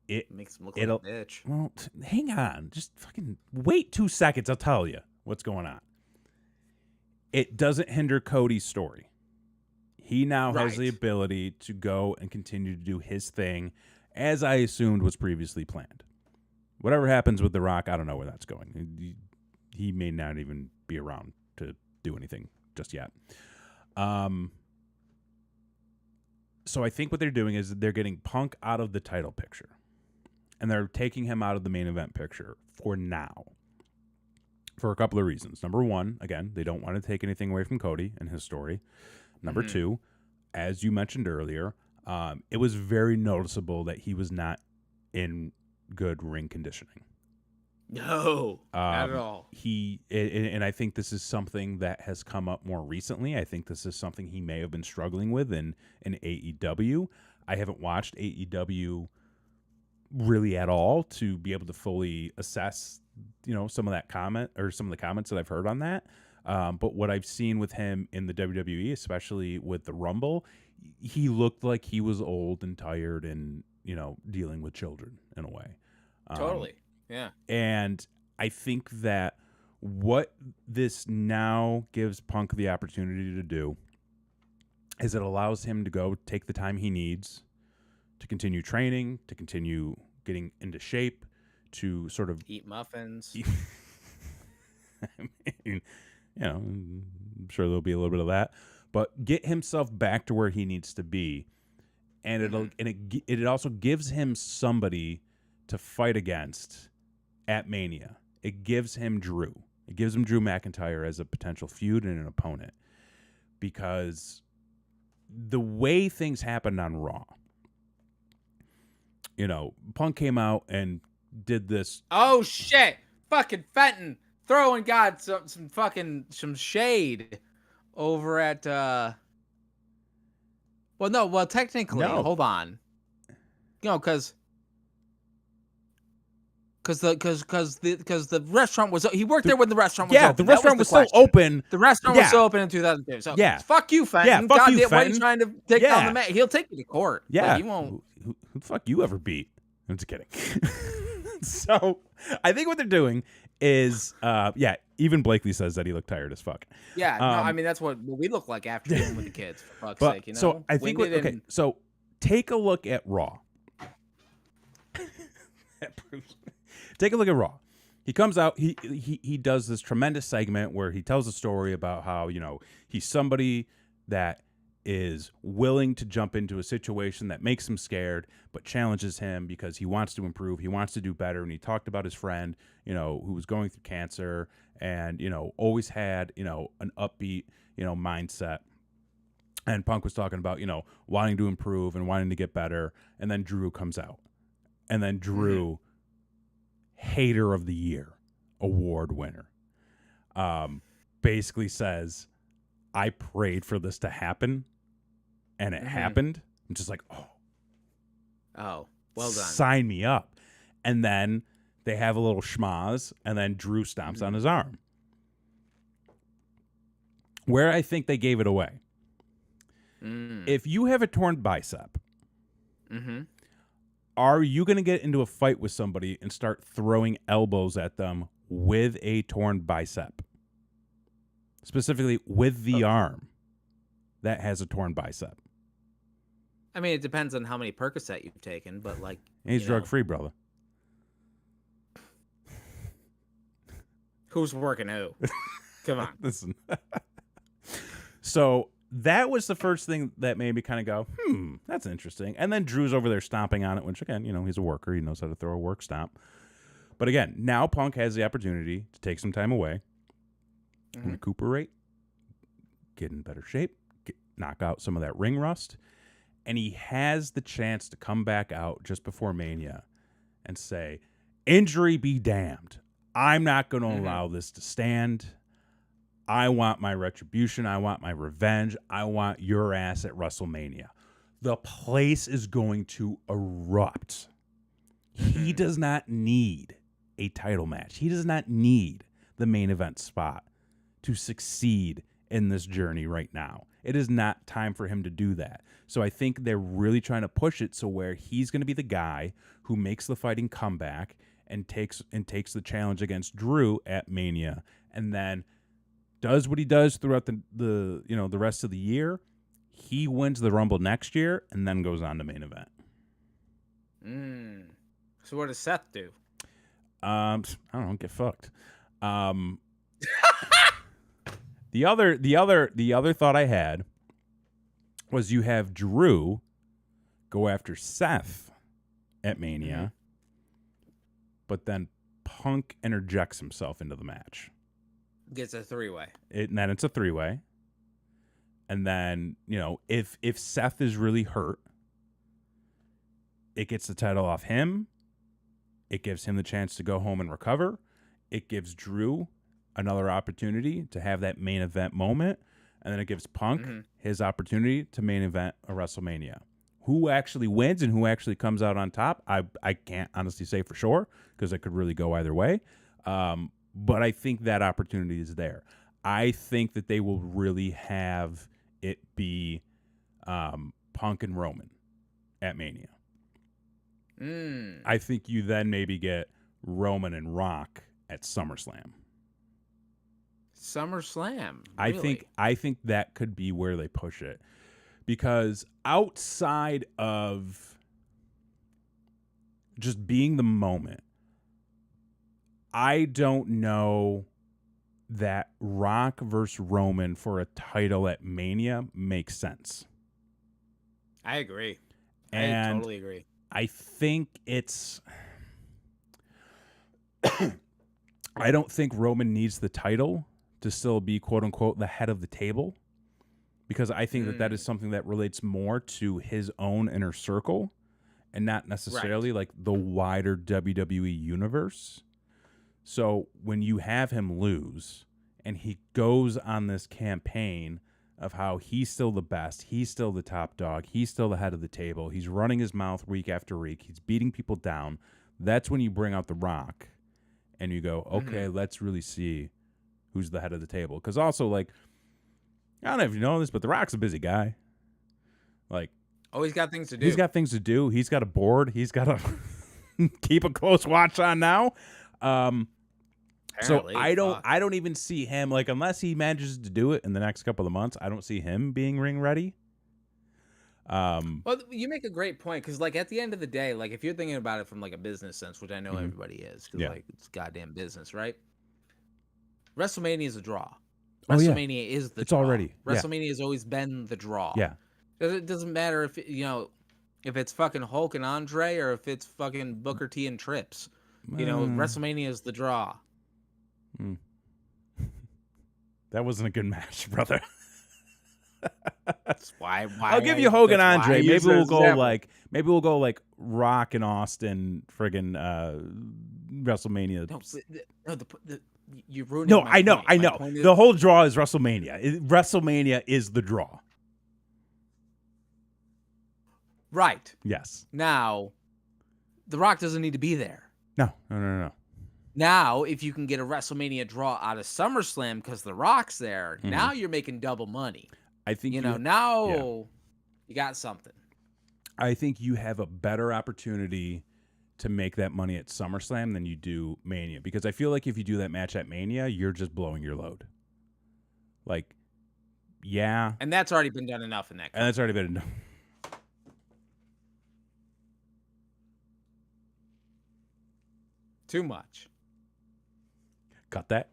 It makes him look like a bitch. Well, hang on. Just fucking wait 2 seconds. I'll tell you what's going on. It doesn't hinder Cody's story. He now has the ability to go and continue to do his thing, as I assumed was previously planned. Whatever happens with The Rock, I don't know where that's going. He may not even be around to do anything just yet. So I think what they're doing is they're getting Punk out of the title picture. And they're taking him out of the main event picture for now. For a couple of reasons. Number one, again, they don't want to take anything away from Cody and his story. Number two, as you mentioned earlier, it was very noticeable that he was not in good ring conditioning. No, not at all. And I think this is something that has come up more recently. I think this is something he may have been struggling with in AEW. I haven't watched AEW really at all to be able to fully assess, some of that comment or some of the comments that I've heard on that. But what I've seen with him in the WWE, especially with the Rumble, he looked like he was old and tired and, dealing with children in a way. Totally. Yeah. And I think that what this now gives Punk the opportunity to do is it allows him to go take the time he needs to continue training, to continue getting into shape, to sort of eat muffins. I mean, I'm sure there'll be a little bit of that, but get himself back to where he needs to be, and it also gives him somebody to fight against at Mania. It gives him Drew. It gives him Drew McIntyre as a potential feud and an opponent, because the way things happened on Raw, Punk came out and did this. Oh shit! Fucking Fenton throwing some shade over at. Technically, No. hold on. Because the restaurant was, he worked there when the restaurant was open. Yeah, the restaurant was still open. The restaurant was still open in 2002. So fuck you, Fenton. Yeah, fuck you, Why are Fenton. you trying to take down the man? He'll take you to court. Yeah, he won't. Who the fuck you ever beat? I'm just kidding. So I think what they're doing is, even Blakely says that he looked tired as fuck. Yeah, no, I mean that's what we look like after dealing with the kids. For fuck's sake, So I think so take a look at Raw. Take a look at Raw. He comes out. He does this tremendous segment where he tells a story about how he's somebody that is willing to jump into a situation that makes him scared, but challenges him because he wants to improve. He wants to do better. And he talked about his friend, who was going through cancer and, always had, an upbeat, mindset. And Punk was talking about, wanting to improve and wanting to get better. And then Drew comes out. And then Drew, Hater of the Year award winner, basically says, I prayed for this to happen. And it happened. I'm just like, well done. Sign me up. And then they have a little schmaz, and then Drew stomps on his arm. Where I think they gave it away. If you have a torn bicep, are you going to get into a fight with somebody and start throwing elbows at them with a torn bicep? Specifically with the arm that has a torn bicep. I mean, it depends on how many Percocet you've taken, but he's drug-free, brother. Who's working who? Come on. Listen. So that was the first thing that made me kind of go, that's interesting. And then Drew's over there stomping on it, which again, he's a worker. He knows how to throw a work stomp. But again, now Punk has the opportunity to take some time away, recuperate, get in better shape, knock out some of that ring rust. And he has the chance to come back out just before Mania and say, injury be damned. I'm not going to allow this to stand. I want my retribution. I want my revenge. I want your ass at WrestleMania. The place is going to erupt. He does not need a title match. He does not need the main event spot to succeed in this journey right now. It is not time for him to do that. So I think they're really trying to push it so where he's going to be the guy who makes the fighting comeback and takes the challenge against Drew at Mania, and then does what he does throughout the rest of the year. He wins the Rumble next year and then goes on to main event. So what does Seth do? I don't know. Get fucked. The other thought I had was you have Drew go after Seth at Mania, but then Punk interjects himself into the match. Gets a three-way. And then it's a three-way. And then, if Seth is really hurt, it gets the title off him. It gives him the chance to go home and recover. It gives Drew another opportunity to have that main event moment. And then it gives Punk his opportunity to main event a WrestleMania. who actually wins and who actually comes out on top, I can't honestly say for sure because it could really go either way. But I think that opportunity is there. I think that they will really have it be Punk and Roman at Mania. I think you then maybe get Roman and Rock at SummerSlam. SummerSlam. Really? I think that could be where they push it. Because outside of just being the moment, I don't know that Rock versus Roman for a title at Mania makes sense. I agree. And I totally agree. I think it's... I don't think Roman needs the title to still be, quote-unquote, the head of the table. Because I think that is something that relates more to his own inner circle and not necessarily like the wider WWE universe. So when you have him lose and he goes on this campaign of how he's still the best, he's still the top dog, he's still the head of the table, he's running his mouth week after week, he's beating people down, that's when you bring out The Rock and you go, okay, let's really see who's the head of the table. Because also, like, I don't know if you know this, but The Rock's a busy guy. Like, he's got things to do. He's got things to do. He's got a board. He's got to keep a close watch on now. So I don't even see him, like, unless he manages to do it in the next couple of months, I don't see him being ring ready. Well, you make a great point because, like, at the end of the day, like, if you're thinking about it from like a business sense, which I know everybody is, because like it's goddamn business, right? WrestleMania is a draw. WrestleMania is the draw. Already. WrestleMania has always been the draw. Yeah. It doesn't matter if if it's fucking Hulk and Andre or if it's fucking Booker T and Trips. WrestleMania is the draw. That wasn't a good match, brother. That's why I'll give you Hogan Andre. Maybe we'll go like Rock and Austin friggin' WrestleMania. No, you ruined. No, I know. The whole draw is WrestleMania. WrestleMania is the draw. Right. Yes. Now, The Rock doesn't need to be there. No. Now, if you can get a WrestleMania draw out of SummerSlam because The Rock's there, now you're making double money. I think you got something. I think you have a better opportunity to make that money at SummerSlam than you do Mania, because I feel like if you do that match at Mania, you're just blowing your load. Like, yeah, and that's already been done enough in that. And that's already been enough. Too much. Cut that.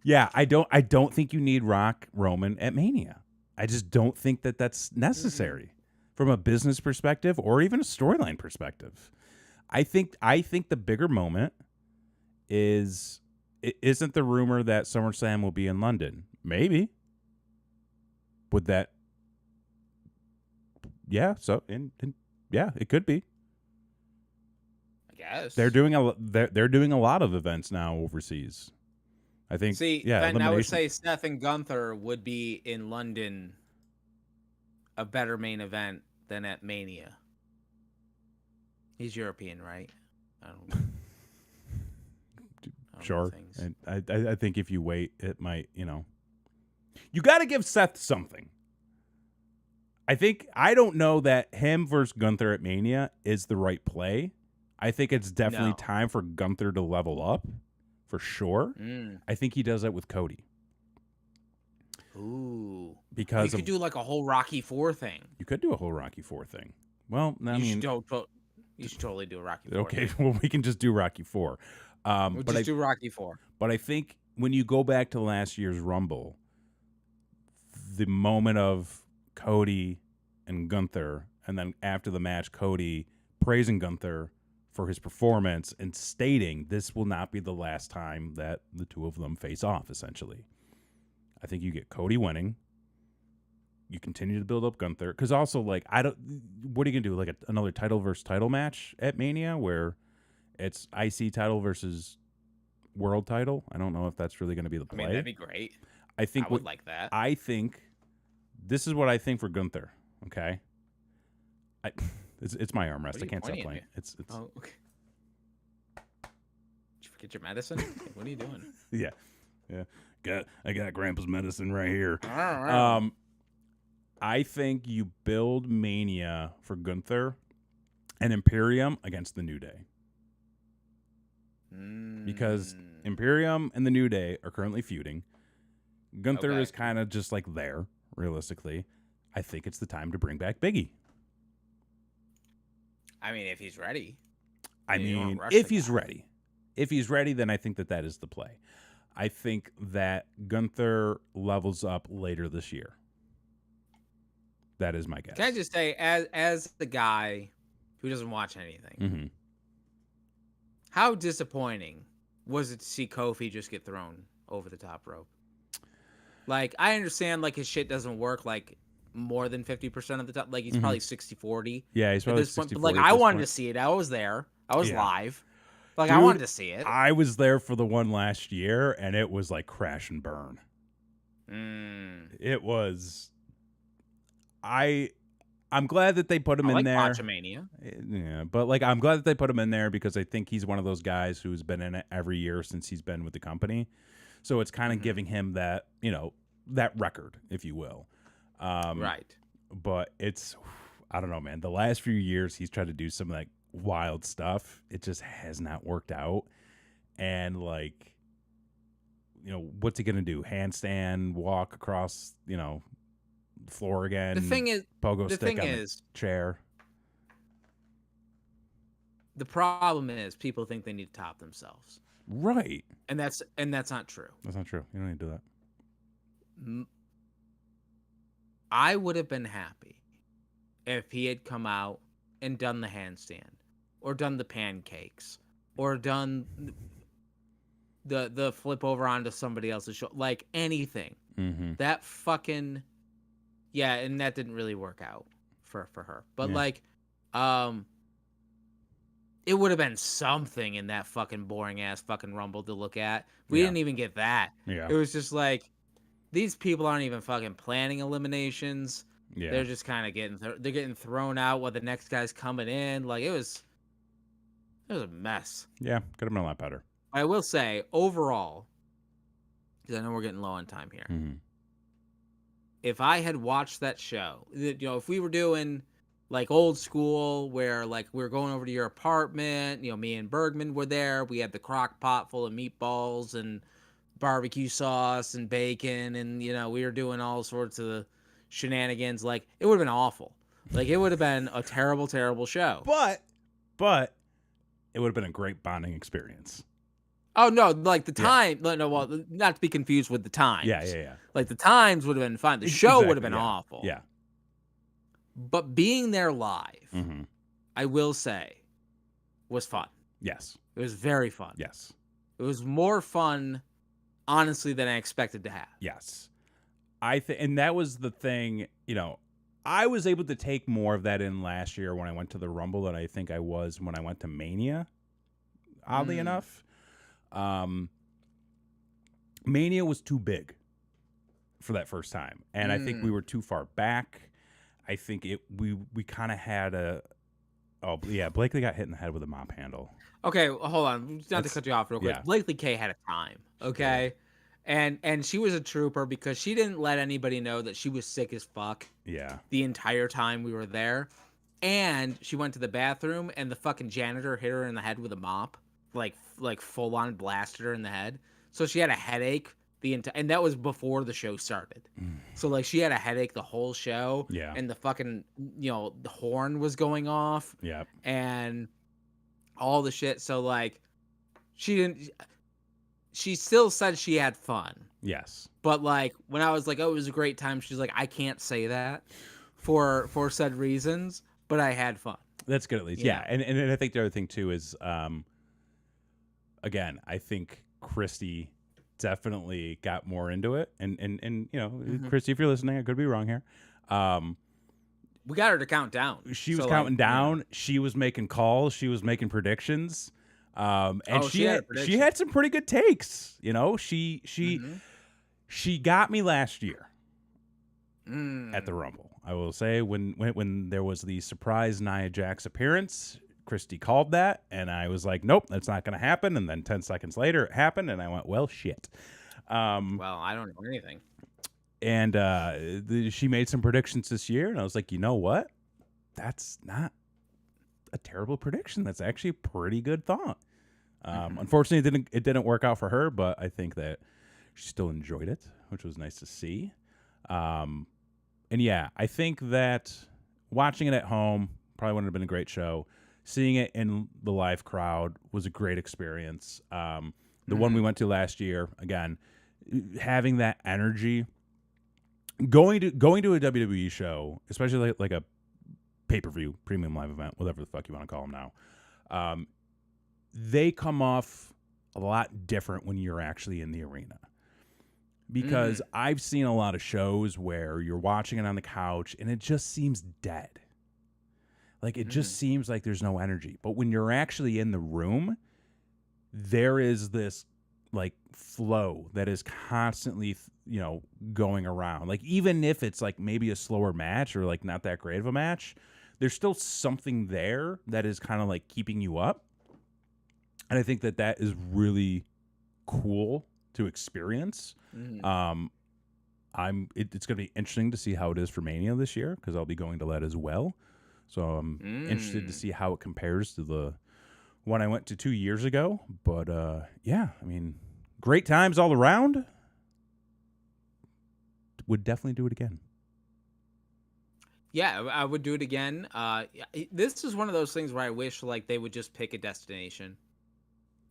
Yeah, I don't think you need Rock Roman at Mania. I just don't think that that's necessary from a business perspective or even a storyline perspective. I think the bigger moment isn't the rumor that SummerSlam will be in London. Maybe. Would that? Yeah. So yeah, it could be. I guess they're doing a lot of events now overseas. I think. Then I would say Seth and Gunther would be in London a better main event than at Mania. He's European, right? I don't sure. And I think if you wait, it might, you got to give Seth something. I don't know that him versus Gunther at Mania is the right play. I think it's definitely time for Gunther to level up, for sure. I think he does that with Cody. Ooh. Because you could do like a whole Rocky IV thing. You could do a whole Rocky IV thing. Well, you should totally do a Rocky IV. Okay, well, we can just do Rocky IV. We'll just do Rocky IV. But I think when you go back to last year's Rumble, the moment of Cody and Gunther, and then after the match, Cody praising Gunther for his performance and stating this will not be the last time that the two of them face off, essentially. I think you get Cody winning. You continue to build up Gunther. Because also, like, what are you going to do? Like another title versus title match at Mania where it's IC title versus world title? I don't know if that's really going to be the play. I mean, that'd be great. I think I would like that. I think this is what I think for Gunther. Okay, it's my armrest. I can't stop playing. It's. Oh, okay. Did you forget your medicine? What are you doing? Yeah. I got Grandpa's medicine right here. I think you build Mania for Gunther and Imperium against the New Day. Because Imperium and the New Day are currently feuding. Gunther is kind of just like there, realistically. I think it's the time to bring back Biggie. I mean, if he's ready. If he's ready. If he's ready, then I think that is the play. I think that Gunther levels up later this year. That is my guess. Can I just say, as the guy who doesn't watch anything, how disappointing was it to see Kofi just get thrown over the top rope? Like, I understand, like, his shit doesn't work, like, more than 50% of the time. Like, he's probably 60-40. Yeah, he's probably 60-40. But, like, I wanted to see it. I was there. I was live. Like, dude, I wanted to see it. I was there for the one last year, and it was like crash and burn. It was... I'm glad that they put him in there. I like Botchamania. Yeah, but like I'm glad that they put him in there because I think he's one of those guys who's been in it every year since he's been with the company. So it's kind of giving him that, that record, if you will. Right. But it's, I don't know, man. The last few years he's tried to do some like wild stuff. It just has not worked out. And like, what's he going to do? Handstand, walk across, floor again. The thing is, pogo stick on the chair. The problem is people think they need to top themselves. Right. And that's not true. That's not true. You don't need to do that. I would have been happy if he had come out and done the handstand or done the pancakes or done the flip over onto somebody else's shoulder, like anything. That fucking and that didn't really work out for her. But it would have been something in that fucking boring ass fucking Rumble to look at. We didn't even get that. Yeah. It was just like, these people aren't even fucking planning eliminations. Yeah. They're just kind of getting thrown out while the next guy's coming in. Like, it was a mess. Yeah, could have been a lot better. I will say, overall, because I know we're getting low on time here. If I had watched that show, if we were doing like old school where like we were going over to your apartment, me and Bergman were there. We had the crock pot full of meatballs and barbecue sauce and bacon. And, we were doing all sorts of shenanigans. Like, it would have been awful. Like, it would have been a terrible, terrible show. But it would have been a great bonding experience. Oh, no, like the time. No, well, not to be confused with the times. Yeah. Like, the times would have been fine. The show would have been awful. Yeah. But being there live, I will say, was fun. Yes. It was very fun. Yes. It was more fun, honestly, than I expected to have. Yes. And that was the thing, I was able to take more of that in last year when I went to the Rumble than I think I was when I went to Mania, oddly enough. Mania was too big for that first time. And I think we were too far back. I think we kind of had Blakely got hit in the head with a mop handle. Okay, hold on. Not to cut you off real quick. Yeah. Blakely K had a time, okay? Yeah. And she was a trooper because she didn't let anybody know that she was sick as fuck. Yeah. The entire time we were there. And she went to the bathroom and the fucking janitor hit her in the head with a mop. Like full on blasted her in the head. So she had a headache and that was before the show started. So like she had a headache the whole show. Yeah. And the fucking the horn was going off. Yeah. And all the shit. So like she still said she had fun. Yes. But like when I was like, oh, it was a great time, she's like, I can't say that for said reasons, but I had fun. That's good at least. Yeah. And I think the other thing too is again, I think Christy definitely got more into it. And Christy, if you're listening, I could be wrong here. We got her to count down. She was counting down. Yeah. She was making calls. She was making predictions. And she had some pretty good takes. She She got me last year Mm. at the Rumble. I will say when there was the surprise Nia Jax appearance, Christy called that, and I was like, nope, that's not going to happen. And then 10 seconds later, it happened, and I went, well, shit. Well, I don't know anything. And she made some predictions this year, and I was like, you know what? That's not a terrible prediction. That's actually a pretty good thought. Unfortunately, it didn't work out for her, but I think that she still enjoyed it, which was nice to see. And yeah, I think that watching it at home probably wouldn't have been a great show. Seeing it in the live crowd was a great experience. The one we went to last year, again, having that energy, going to a WWE show, especially like a pay-per-view premium live event, whatever the fuck you want to call them now, they come off a lot different when you're actually in the arena. Because I've seen a lot of shows where you're watching it on the couch and it just seems dead. Like, it just seems like there's no energy. But when you're actually in the room, there is this, like, flow that is constantly, going around. Like, even if it's, like, maybe a slower match or, like, not that great of a match, there's still something there that is kind of, like, keeping you up. And I think that is really cool to experience. It's going to be interesting to see how it is for Mania this year, because I'll be going to that as well. So I'm interested to see how it compares to the one I went to 2 years ago. But yeah, I mean, great times all around. Would definitely do it again. Yeah, I would do it again. This is one of those things where I wish like they would just pick a destination.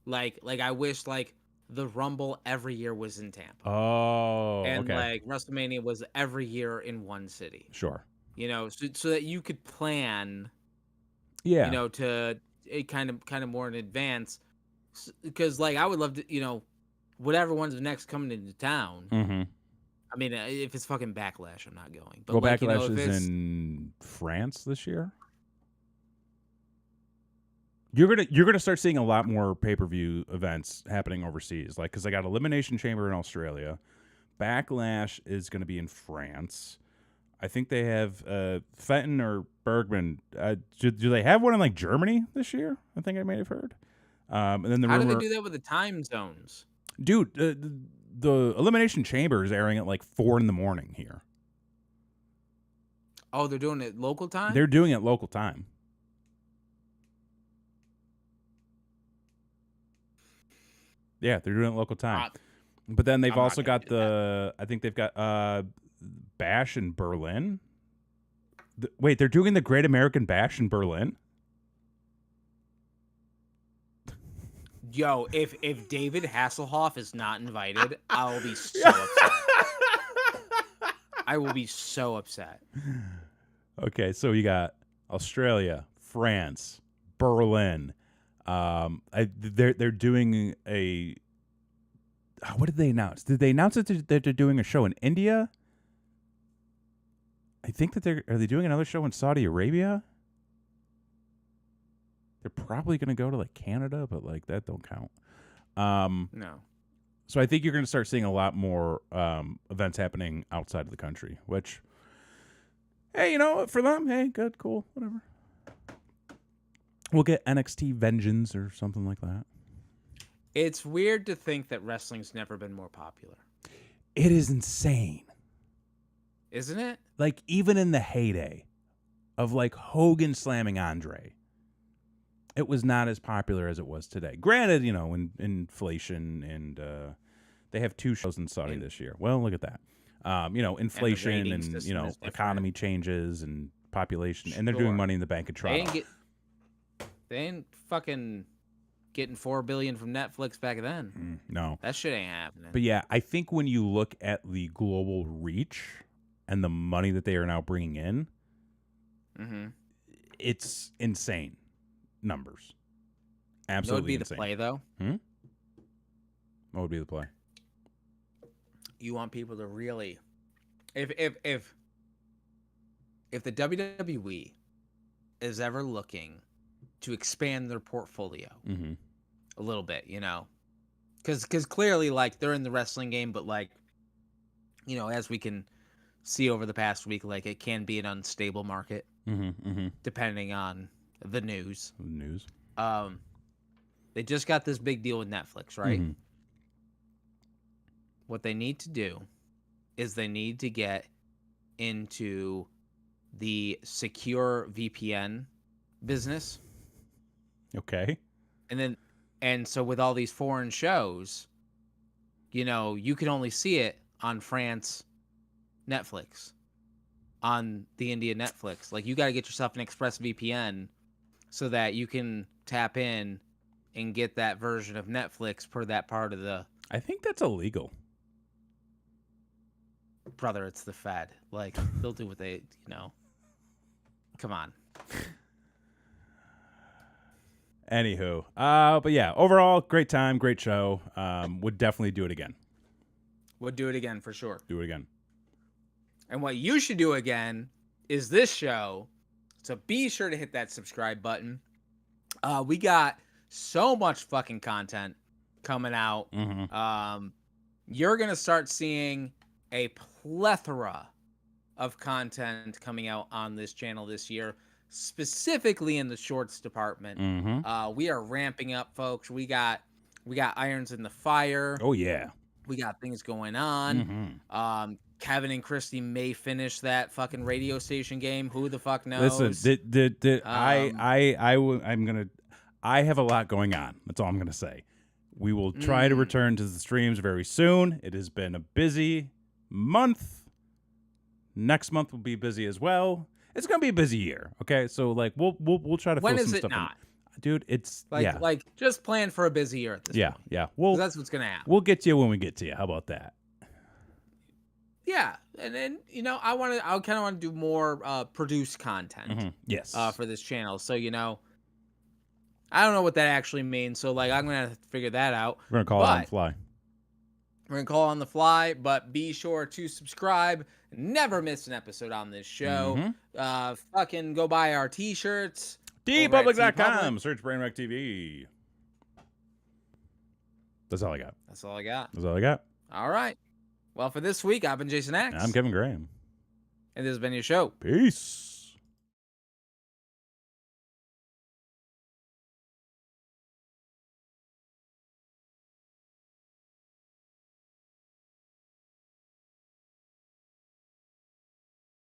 Like I wish like the Rumble every year was in Tampa. Oh, and okay. like WrestleMania was every year in one city. Sure. So that you could plan. Yeah. To kind of more in advance, because like I would love to, whatever one's next coming into town. Mm-hmm. I mean, if it's fucking Backlash, I'm not going. But well, like, Backlash is in France this year. You're gonna start seeing a lot more pay-per-view events happening overseas, like, because I got Elimination Chamber in Australia. Backlash is going to be in France. I think they have Fenton or Bergman. Do they have one in like Germany this year? I think I may have heard. And then how do they do that with the time zones? Dude, the Elimination Chamber is airing at like 4 a.m. here. Oh, they're doing it local time? They're doing it local time. Yeah, they're doing it local time. But then they've also got I think they've got Bash in Berlin. Wait, they're doing the Great American Bash in Berlin? Yo, if David Hasselhoff is not invited, I will be so upset. I will be so upset. Okay, so you got Australia, France, Berlin. They're doing a. What did they announce? Did they announce that they're doing a show in India? I think that are they doing another show in Saudi Arabia? They're probably going to go to like Canada, but like that don't count. No. So I think you're going to start seeing a lot more events happening outside of the country, which, hey, for them, hey, good, cool, whatever. We'll get NXT Vengeance or something like that. It's weird to think that wrestling's never been more popular. It is insane. Isn't it? Like, even in the heyday of like Hogan slamming Andre, it was not as popular as it was today. Granted, inflation and they have 2 shows in Saudi this year. Well, look at that. Inflation and economy changes and population, and they're doing Money in the Bank and Toronto. They ain't fucking getting $4 billion from Netflix back then. No, that shit ain't happening. But yeah, I think when you look at the global reach and the money that they are now bringing in, it's insane numbers. Absolutely. What would be insane. The play though? What would be the play? You want people to really, if the WWE is ever looking to expand their portfolio a little bit, because clearly like they're in the wrestling game, but like you know, as we can see over the past week, like it can be an unstable market depending on the news. They just got this big deal with Netflix, right? What they need to do is they need to get into the secure VPN business. Okay. And so with all these foreign shows, you know, you can only see it on France Netflix, on the India Netflix. Like, you got to get yourself an Express VPN so that you can tap in and get that version of Netflix per that part of the... I think that's illegal. Brother, it's the Fed. Like, they'll do what they, you know. Come on. Anywho, but yeah, overall, great time, great show. Would definitely do it again. Would do it again for sure. Do it again. And what you should do again is this show. So be sure to hit that subscribe button. We got so much fucking content coming out. You're going to start seeing a plethora of content coming out on this channel this year, specifically in the shorts department. We are ramping up, folks. We got irons in the fire. Oh yeah. We got things going on. Kevin and Christy may finish that fucking radio station game. Who the fuck knows? Listen, I have a lot going on. That's all I'm gonna say. We will try to return to the streams very soon. It has been a busy month. Next month will be busy as well. It's gonna be a busy year. Okay, so like we'll try to. When fill is some it stuff not? in. Dude? It's like just plan for a busy year at this point. Yeah. That's what's gonna happen. We'll get to you when we get to you. How about that? Yeah, and then you know I kind of want to do more produced content. Yes. For this channel, so you know, I don't know what that actually means. So like I'm gonna have to figure that out. We're gonna call it on the fly. We're gonna call on the fly, but be sure to subscribe. Never miss an episode on this show. Fucking go buy our t-shirts. tpublic.com. Search Brainwreck TV. That's all I got. That's all I got. All right. Well, for this week, I've been Jason X. I'm Kevin Graham. And this has been your show. Peace.